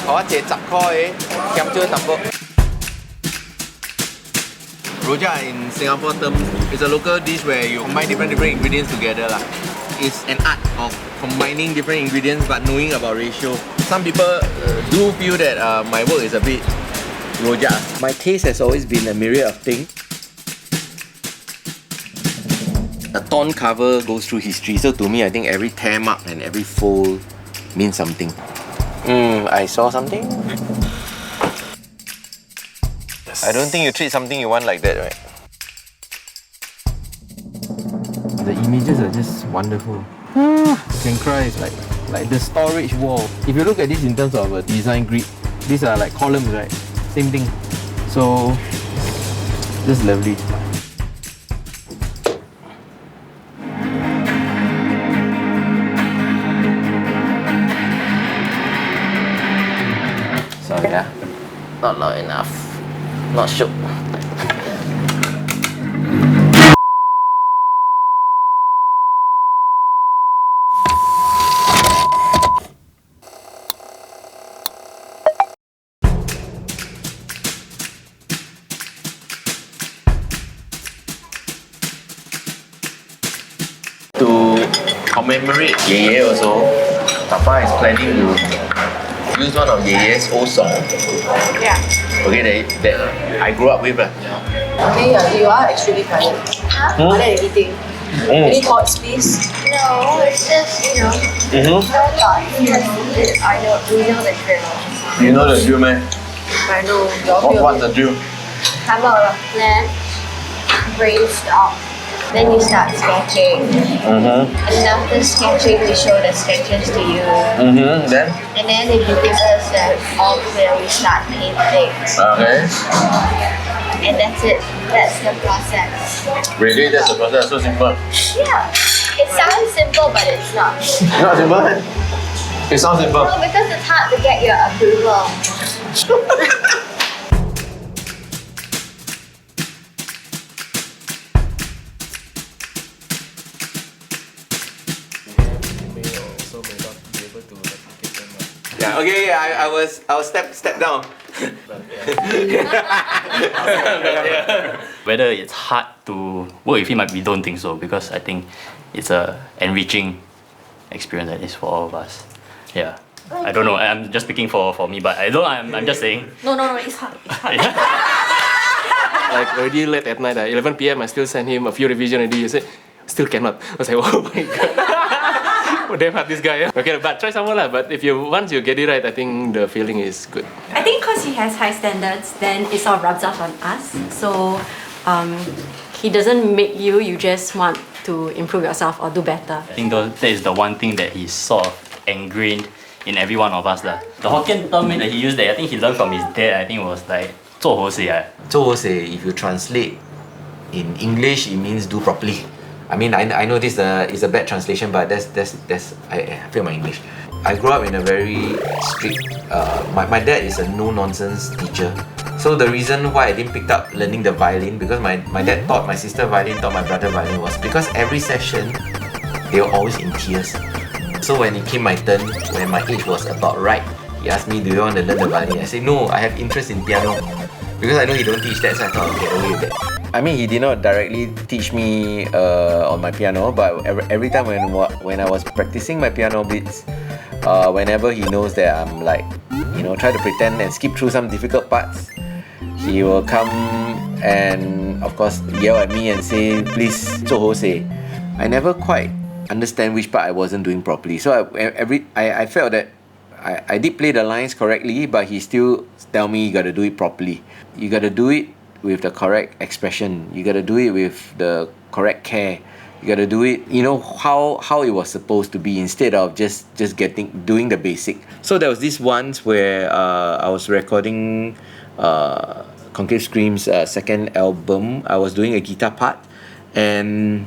我一隻10塊，減咗10個。Rojak in Singapore terms is a local dish where you combine different ingredients together lah. It's an art of combining different ingredients but knowing about ratio. Some people do feel that my work is a bit rojak. My taste has always been a myriad of things. A torn cover goes through history, so to me I think every tear mark and every fold means something. I saw something. I don't think you treat something you want like that, right? The images are just wonderful. You can cry. It's like the storage wall. If you look at this in terms of a design grid, these are like columns, right? Same thing. So, just lovely. Sorry, yeah, not loud enough. Not sure. To commemorate Ye Ye also, Papa is planning to use one of Ye Ye's old songs. Yeah. Okay, that I grew up with. Okay, you are extremely tired. Are there anything? Any thoughts, please? No, it's just, no thoughts. We know the drill. You know the drill, man? I know. What's the drill? Have a plan, brainstorm. Then you start sketching. And after sketching, we show the sketches to you. Then? And then if you give us an all clear, we start painting. Okay. And that's it. That's the process. Really? That's the process? So simple? Yeah. It sounds simple, but it's not. Not simple? It sounds simple. No, because it's hard to get your approval. Yeah, okay, I will step down. Whether it's hard to work with him, we don't think so, because I think it's a enriching experience that is for all of us. Yeah. I don't know, I'm just speaking for me, but I'm just saying. No, it's hard. Like already late at night, 11 p.m. I still sent him a few revision already. He said, still cannot. I was like, oh my god. Oh, damn hard this guy. Okay, but try some more lah. But once you get it right, I think the feeling is good. I think because he has high standards, then it sort of rubs off on us. So he doesn't make you just want to improve yourself or do better. I think that is the one thing that he's sort of ingrained in every one of us. The Hokkien term that he used, that I think he learned from his dad, I think it was like 做好事. 做好事, if you translate in English, it means do properly. I mean, I know this is a bad translation, but I feel my English. I grew up in a very strict. My dad is a no-nonsense teacher. So the reason why I didn't pick up learning the violin, because my dad taught my sister violin, taught my brother violin, was because every session they were always in tears. So when it came my turn, when my age was about right, he asked me, do you want to learn the violin? I said, no, I have interest in piano. Because I know he don't teach that, so I thought I'll get away with that. I mean, he did not directly teach me on my piano, but every time when I was practicing my piano beats, whenever he knows that I'm like, try to pretend and skip through some difficult parts, he will come and, of course, yell at me and say, please, 做好事. I never quite understand which part I wasn't doing properly. So I felt that I did play the lines correctly, but he still tell me you got to do it properly. You got to do it with the correct expression. You got to do it with the correct care. You got to do it, how it was supposed to be, instead of just doing the basic. So there was this once where I was recording Concave Scream's second album. I was doing a guitar part, and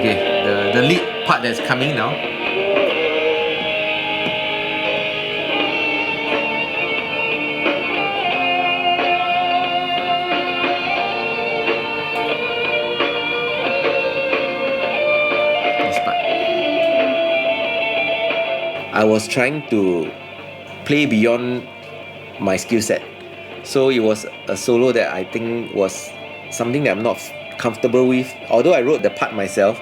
okay, the lead part that's coming now. I was trying to play beyond my skill set. So it was a solo that I think was something that I'm not comfortable with. Although I wrote the part myself,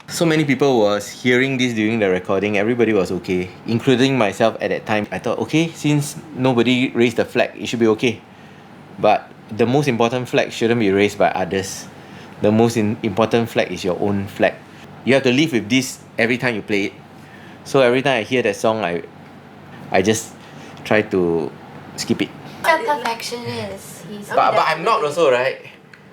so many people was hearing this during the recording. Everybody was okay, including myself at that time. I thought, okay, since nobody raised the flag, it should be okay. But the most important flag shouldn't be raised by others. The most important flag is your own flag. You have to live with this every time you play it. So every time I hear that song, I just try to skip it. A perfectionist. But I'm not also, right?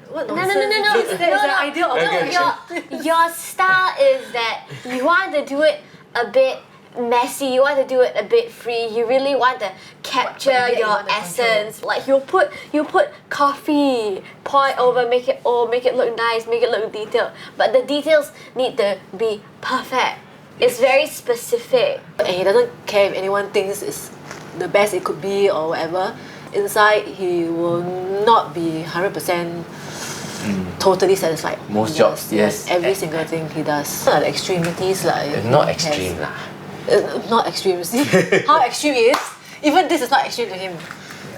What No. nonsense? That's the idea of Your style is that you want to do it a bit messy, you want to do it a bit free, you really want to capture But yet you your want to essence. Like you put coffee, pour it over, make it look nice, make it look detailed. But the details need to be perfect. It's very specific. And he doesn't care if anyone thinks it's the best it could be or whatever. Inside, he will not be 100% totally satisfied. Most He jobs, does, yes. Every single thing he does. Not the extremities like. Not extreme lah. Not extreme. See how extreme it is? Even this is not extreme to him.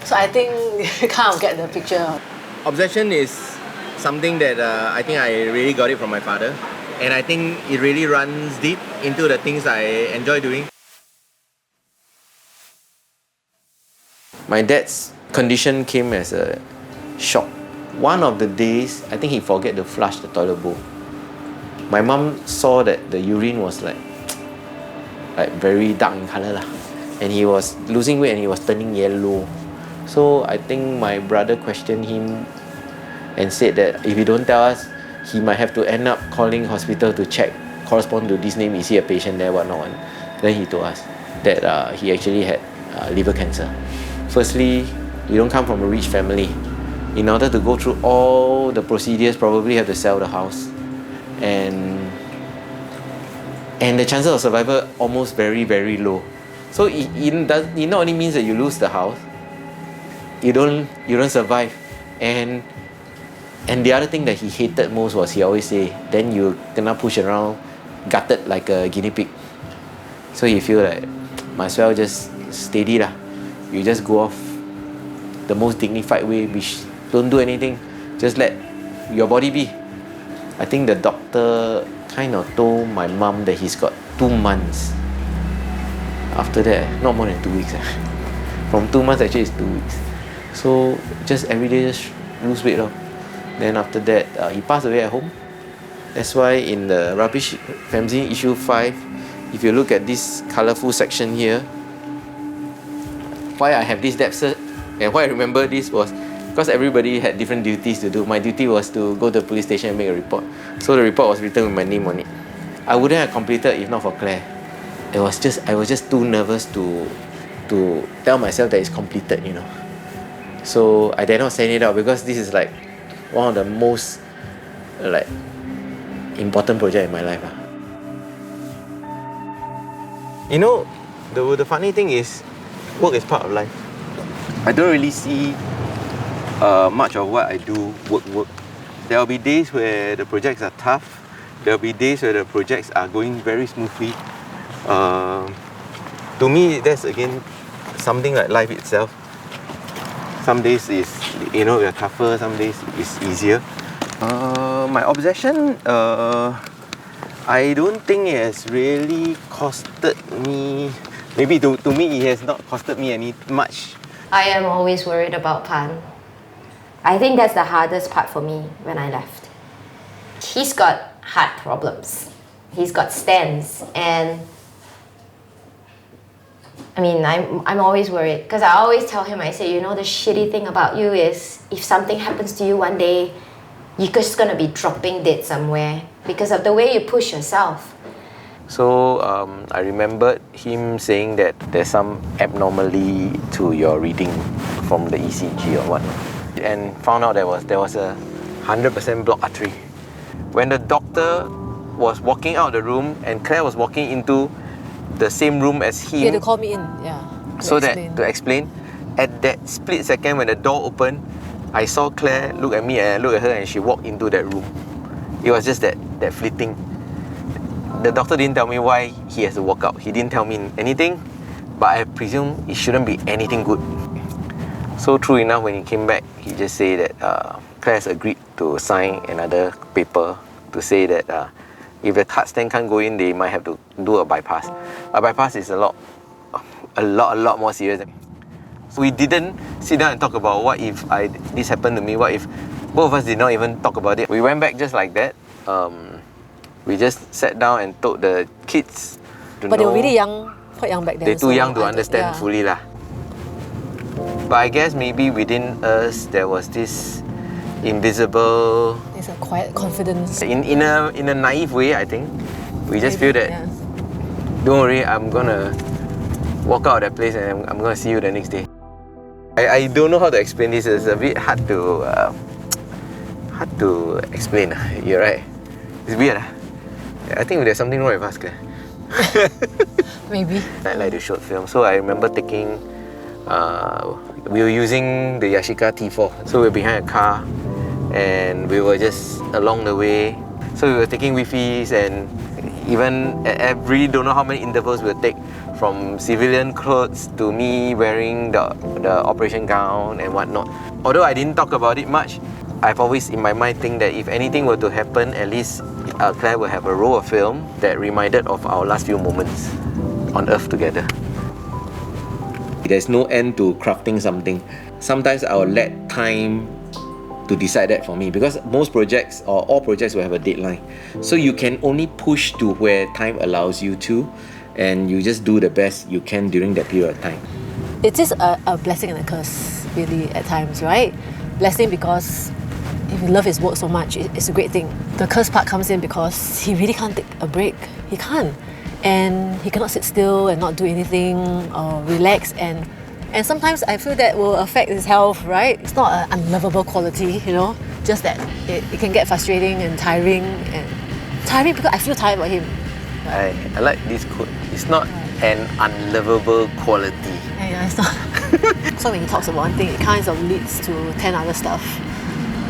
So I think you kind of get the picture. Obsession is something that I think I really got it from my father. And I think it really runs deep into the things I enjoy doing. My dad's condition came as a shock. One of the days, I think he forget to flush the toilet bowl. My mom saw that the urine was like very dark in color lah. And he was losing weight and he was turning yellow. So I think my brother questioned him and said that if he don't tell us, he might have to end up calling hospital to check, correspond to this name, is he a patient there, whatnot. Then he told us that he actually had liver cancer. Firstly, you don't come from a rich family. In order to go through all the procedures, probably have to sell the house. And the chances of survival almost very, very low. So it not only means that you lose the house, you don't survive. And the other thing that he hated most was he always say, then you kena push around, gutted like a guinea pig. So he feel like, might as well just steady lah. You just go off the most dignified way, which don't do anything, just let your body be. I think the doctor kind of told my mom that he's got 2 months. After that, not more than 2 weeks. From 2 months actually it's 2 weeks. So just every day just lose weight lor. Then after that, he passed away at home. That's why in the Rubbish Fanzine issue 5, if you look at this colourful section here, why I have this depth cert and why I remember this was because everybody had different duties to do. My duty was to go to the police station and make a report. So the report was written with my name on it. I wouldn't have completed if not for Claire. I was just too nervous to tell myself that it's completed, you know. So I dare not send it out because this is like one of the most like important project in my life. You know, the funny thing is, work is part of life. I don't really see much of what I do work. There will be days where the projects are tough. There will be days where the projects are going very smoothly. To me, that's again something like life itself. Some days is, you know, you're tougher. Some days is easier. My obsession, I don't think it has really costed me. Maybe to me, it has not costed me any much. I am always worried about Pann. I think that's the hardest part for me when I left. He's got heart problems. He's got stents, and I mean, I'm always worried because I always tell him, I say, you know, the shitty thing about you is if something happens to you one day, you're just gonna be dropping dead somewhere because of the way you push yourself. So I remembered him saying that there's some abnormality to your reading from the ECG or whatnot, and found out there was a 100% blocked artery. When the doctor was walking out of the room and Claire was walking into the same room as him, He had to call me in, to explain, at that split second when the door opened, I saw Claire look at me and I looked at her and she walked into that room. It was just that fleeting. The doctor didn't tell me why he has to walk out. He didn't tell me anything, but I presume it shouldn't be anything good. So true enough, when he came back, he just said that Claire has agreed to sign another paper to say that if the heart stent can't go in, they might have to do a bypass. A bypass is a lot more serious. So we didn't sit down and talk about what if this happened to me, what if both of us did not even talk about it. We went back just like that. We just sat down and told the kids to But they know. were really young, quite young back then. They're too young to I- understand yeah. fully lah. But I guess maybe within us there was this invisible, It's a quiet confidence. in a naive way, I think. We just feel that, Yeah. don't worry, I'm gonna walk out of that place and I'm gonna see you the next day. I don't know how to explain this. It's a bit hard to explain. You're right. It's weird. I think there's something wrong with us, Claire. Maybe. I like the short film, so I remember taking. We were using the Yashica T4, so we were behind a car, and we were just along the way. So we were taking Wi-Fi's, and even at every don't know how many intervals we'll take, from civilian clothes to me wearing the operation gown and whatnot. Although I didn't talk about it much, I've always in my mind think that if anything were to happen, at least Claire will have a roll of film that reminded of our last few moments on Earth together. There's no end to crafting something. Sometimes I'll let time to decide that for me, because most projects or all projects will have a deadline. So you can only push to where time allows you to, and you just do the best you can during that period of time. It is a blessing and a curse, really, at times, right? Blessing because if you love his work so much, it's a great thing. The curse part comes in because he really can't take a break. He can't. And he cannot sit still and not do anything or relax. And sometimes I feel that will affect his health, right? It's not an unlovable quality, you know? Just that it can get frustrating and tiring. And tiring because I feel tired about him. I like this quote. It's not an unlovable quality. Yeah, it's not. So when he talks about one thing, it kind of leads to 10 other stuff.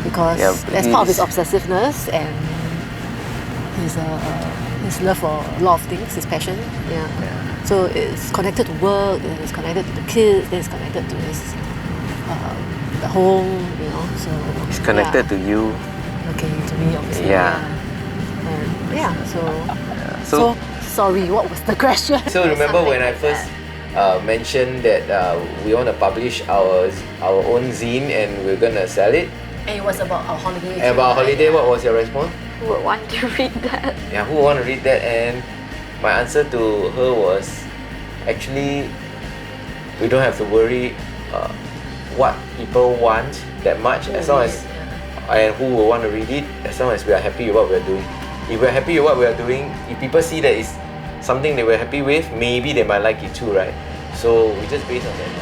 Because that's part of his obsessiveness and his love for a lot of things, his passion. Yeah. So it's connected to work, and it's connected to the kids, then it's connected to his the home, you know. So It's connected to you. Okay, to me obviously. Yeah. And yeah. So sorry, what was the question? So remember when I first mentioned that we want to publish our own zine and we're gonna sell it? And it was about our holiday. And about holiday, what was your response? Who would want to read that? Yeah, who want to read that? And my answer to her was, actually, we don't have to worry what people want that much, as long as and who will want to read it, as long as we are happy with what we are doing. If we're happy with what we are doing, if people see that it's something that we're happy with, maybe they might like it too, right? So we just based on that.